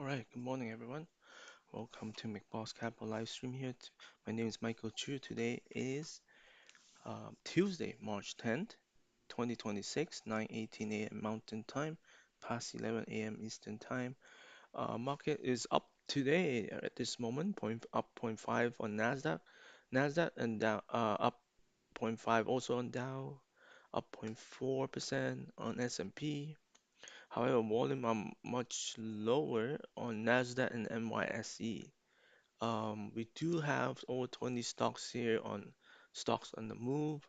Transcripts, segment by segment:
All right, good morning, everyone. Welcome to McBoss Capital live stream here. My name is Michael Chu. Today is Tuesday, March 10th, 2026, 9:18 a.m. Mountain Time, past 11 a.m. Eastern Time. Market is up today at this moment, up zero point 0.5 on Nasdaq and down up zero point 0.5 also on Dow, up 0.4% on S&P. However, volume are much lower on Nasdaq and NYSE. We do have over 20 stocks here on stocks on the move.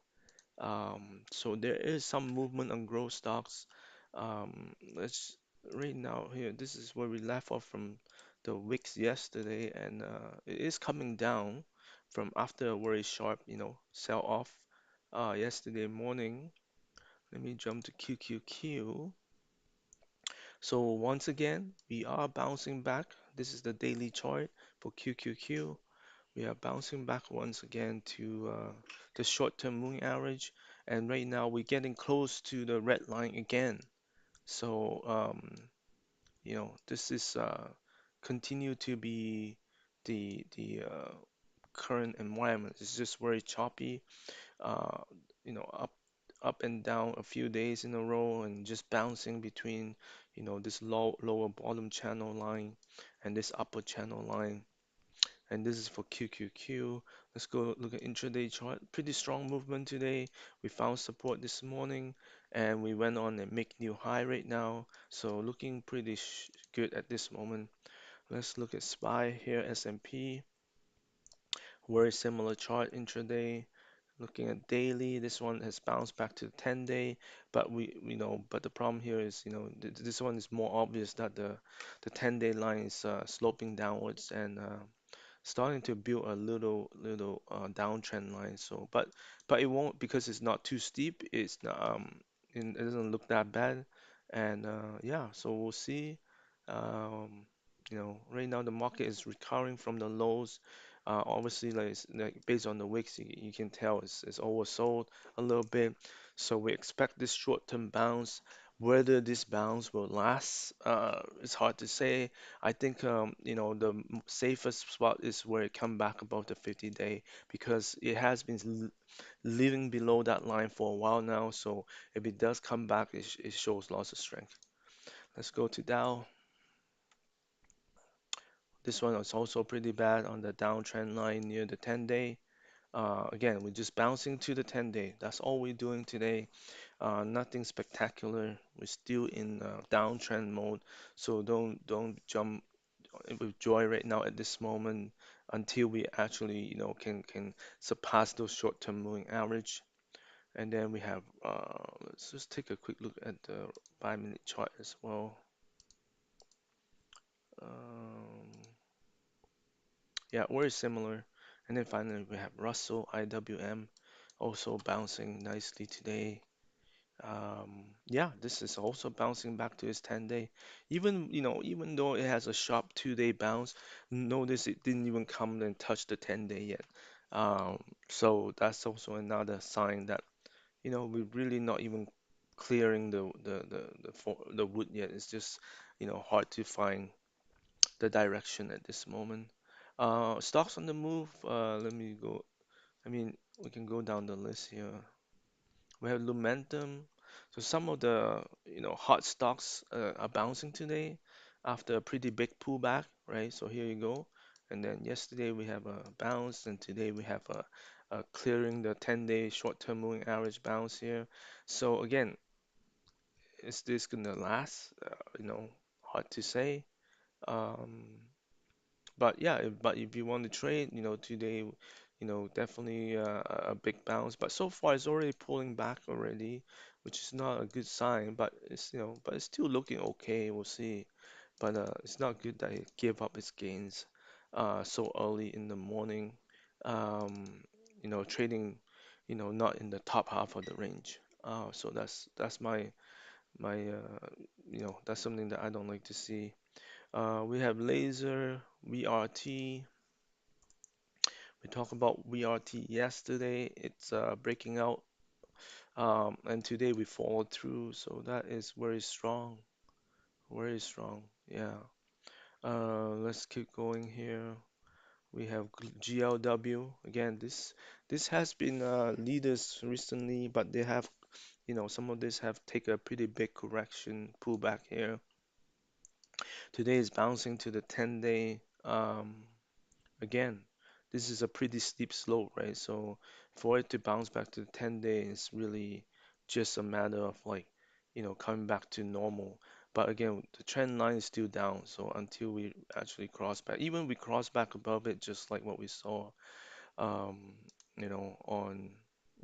So there is some movement on growth stocks. Let's right now here. This is where we left off from the wicks yesterday, and it is coming down from after a very sharp, sell off yesterday morning. Let me jump to QQQ. So once again, we are bouncing back. This is the daily chart for QQQ. We are bouncing back once again to the short-term moving average, and right now we're getting close to the red line again. So this is continue to be the current environment. It's just very choppy. Uh, up and down a few days in a row and just bouncing between, this lower bottom channel line and this upper channel line. And this is for QQQ. Let's go look at intraday chart. Pretty strong movement today. We found support this morning and we went on and make new high right now. So looking pretty good at this moment. Let's look at SPY here, S&P. Very similar chart intraday. Looking at daily, this one has bounced back to the 10-day, but but the problem here is, this one is more obvious that the 10-day line is sloping downwards and starting to build a little downtrend line. So, but it won't because it's not too steep. It's not, it doesn't look that bad, and yeah, so we'll see. Right now the market is recovering from the lows. Obviously, like based on the wicks, you can tell it's oversold a little bit. So we expect this short-term bounce. Whether this bounce will last, it's hard to say. I think the safest spot is where it come back above the 50-day because it has been living below that line for a while now. So if it does come back, it shows lots of strength. Let's go to Dow. This one is also pretty bad on the downtrend line near the 10-day. Again, we're just bouncing to the 10-day. That's all we're doing today. Nothing spectacular. We're still in downtrend mode, so don't jump with joy right now at this moment until we actually, can surpass those short-term moving average. And then we have, let's just take a quick look at the 5-minute chart as well. Um, yeah, very similar. And then finally we have Russell IWM also bouncing nicely today. Yeah, this is also bouncing back to its 10-day. Even though it has a sharp 2-day bounce, notice it didn't even come and touch the 10-day yet. So that's also another sign that, we're really not even clearing the wood yet. It's just, hard to find the direction at this moment. Stocks on the move. Let me go. I mean, we can go down the list here. We have Lumentum. So some of the hot stocks are bouncing today after a pretty big pullback, right? So here you go. And then yesterday we have a bounce, and today we have a clearing the 10-day short-term moving average bounce here. So again, is this gonna last? Hard to say. Um, but yeah, but if you want to trade, today, definitely a big bounce. But so far, it's already pulling back already, which is not a good sign. But it's still looking okay. We'll see. But it's not good that it gave up its gains so early in the morning. Um, trading, not in the top half of the range. So that's that's something that I don't like to see. We have laser, VRT. We talked about VRT yesterday. It's breaking out, and today we followed through. So that is very strong, very strong. Yeah. Let's keep going here. We have GLW again. This has been leaders recently, but they have, some of this have taken a pretty big correction pullback here. Today is bouncing to the 10-day. Again, this is a pretty steep slope, right? So for it to bounce back to the 10-day is really just a matter of like, coming back to normal. But again, the trend line is still down. So until we actually cross back, even we cross back above it, just like what we saw, um, on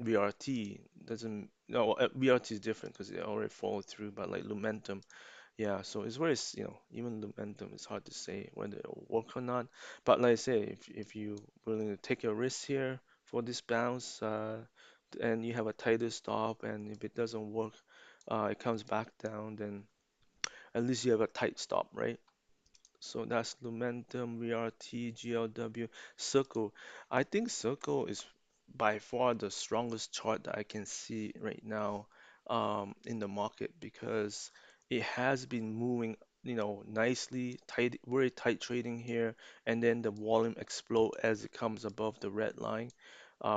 VRT, doesn't, no, VRT is different because it already followed through, but like momentum. Yeah, so it's very, even the momentum is hard to say whether it'll work or not. But like I say, if you willing to take a risk here for this bounce, and you have a tighter stop, and if it doesn't work, it comes back down, then at least you have a tight stop, right? So that's Lumentum, VRT, GLW, Circle. I think Circle is by far the strongest chart that I can see right now in the market because it has been moving, nicely, tight, very tight trading here, and then the volume explode as it comes above the red line,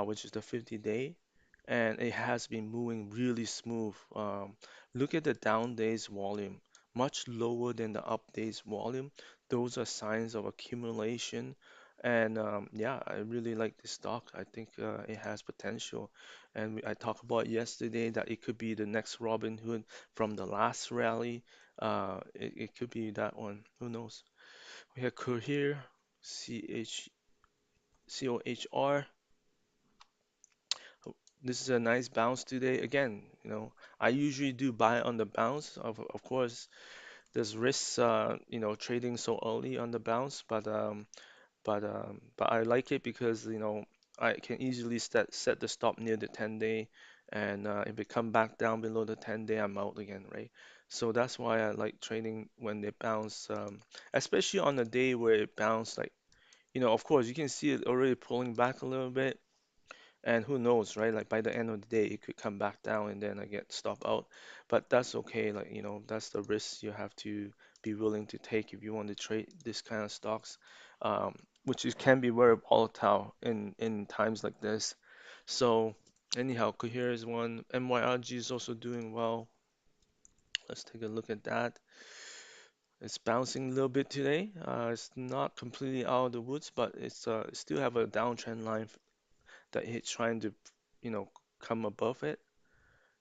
which is the 50-day, and it has been moving really smooth. Look at the down days volume, much lower than the up days volume. Those are signs of accumulation. And yeah, I really like this stock. I think it has potential. And I talked about yesterday that it could be the next Robin Hood from the last rally. It could be that one. Who knows? We have Cohere, COHR. This is a nice bounce today. Again, I usually do buy on the bounce. Of course, there's risks, trading so early on the bounce, but I like it because I can easily set the stop near the 10-day, and if it come back down below the 10-day, I'm out again, right? So that's why I like trading when they bounce, especially on a day where it bounce like, of course you can see it already pulling back a little bit, and who knows, right? Like by the end of the day, it could come back down and then I get stopped out. But that's okay. Like, that's the risk you have to be willing to take if you want to trade this kind of stocks, which can be very volatile in times like this. So anyhow, Cohere is one. MYRG is also doing well. Let's take a look at that. It's bouncing a little bit today. It's not completely out of the woods, but it still have a downtrend line that it's trying to, you know, come above it.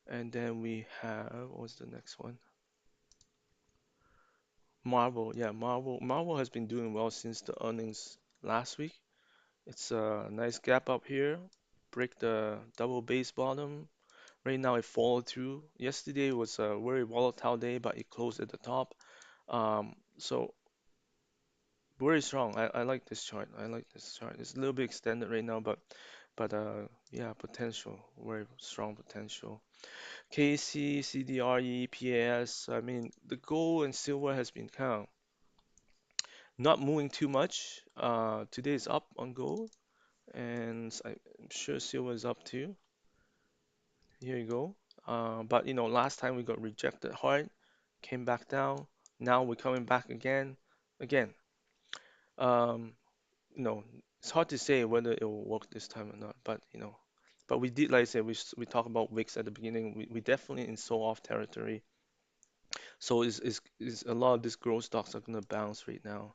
And then we have, what's the next one? Marvel. Yeah, Marvel. Marvel has been doing well since the earnings last week. It's a nice gap up here. Break the double base bottom. Right now it followed through. Yesterday was a very volatile day, but it closed at the top. So very strong. I like this chart. I like this chart. It's a little bit extended right now, but yeah, potential. Very strong potential. KC, CDRE, PAS. I mean, the gold and silver has been kind of not moving too much. Today is up on gold, and I'm sure silver is up too. Here you go. But last time we got rejected hard, came back down. Now we're coming back again. Again, um, you know, it's hard to say whether it will work this time or not. But we did, like I said, we talked about wicks at the beginning. We definitely in sold-off territory. So is a lot of these growth stocks are gonna bounce right now.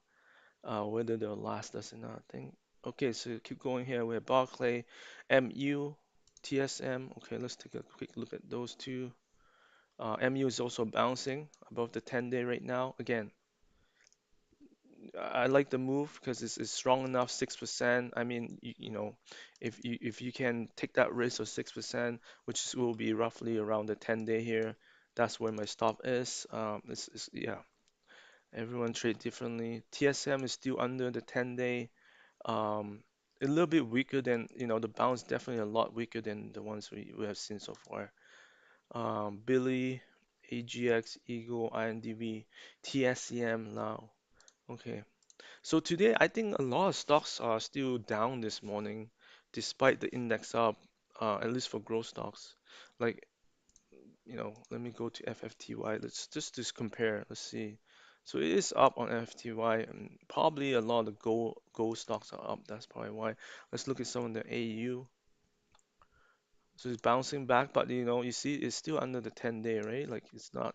Whether they'll last us or not, I think. Okay, so keep going here. We have Barclay, MU, TSM. Okay, let's take a quick look at those two. MU is also bouncing above the 10-day right now. Again, I like the move because it's strong enough, 6%. I mean, if you can take that risk of 6%, will be roughly around the 10-day here, that's where my stop is. Yeah, everyone trade differently. TSM is still under the 10-day. A little bit weaker than, the bounce definitely a lot weaker than the ones we have seen so far. Billy, AGX, Eagle, INDV, TSCM now. Okay. So today, I think a lot of stocks are still down this morning, despite the index up, at least for growth stocks. Like, let me go to FFTY. Let's just compare. Let's see. So it is up on FTY, and probably a lot of gold stocks are up. That's probably why. Let's look at some of the AU. So it's bouncing back, but you see it's still under the 10-day, right? Like it's not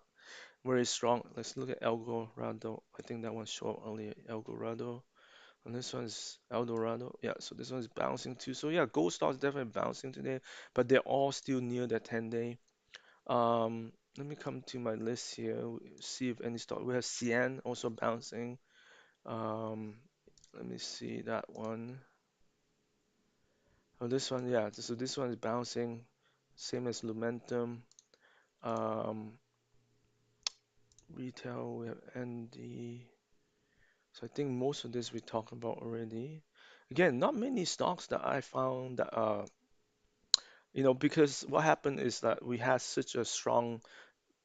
very strong. Let's look at Eldorado. I think that one showed up earlier. Eldorado. And this one's Eldorado. Yeah, so this one's bouncing too. So yeah, gold stocks definitely bouncing today, but they're all still near the 10-day. Let me come to my list here, see if any stock. We have CN also bouncing. Um, Let me see that one. Oh, this one, yeah. So this one is bouncing, same as Lumentum. Um, Retail, we have ND. So I think most of this we talked about already. Again, not many stocks that I found that because what happened is that we had such a strong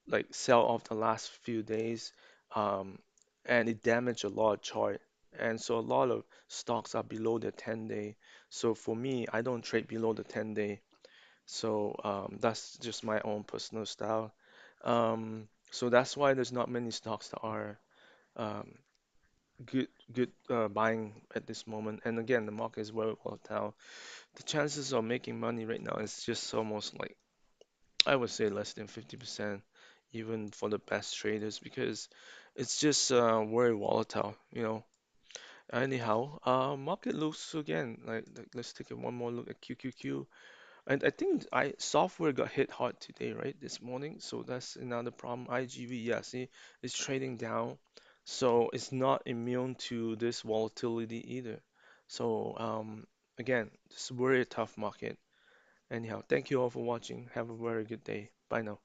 like sell off the last few days, um, and it damaged a lot of chart. And so a lot of stocks are below the 10-day. So for me, I don't trade below the 10-day. So that's just my own personal style. So that's why there's not many stocks that are um, good buying at this moment. And again, the market is very volatile. The chances of making money right now is just almost like I would say less than 50%, even for the best traders, because it's just very volatile. Anyhow, market looks again like let's take one more look at QQQ. And I think I software got hit hard today, right? This morning. So that's another problem. IGV, yeah, see, it's trading down. So it's not immune to this volatility either. So again, it's a very tough market. Anyhow, thank you all for watching. Have a very good day. Bye now.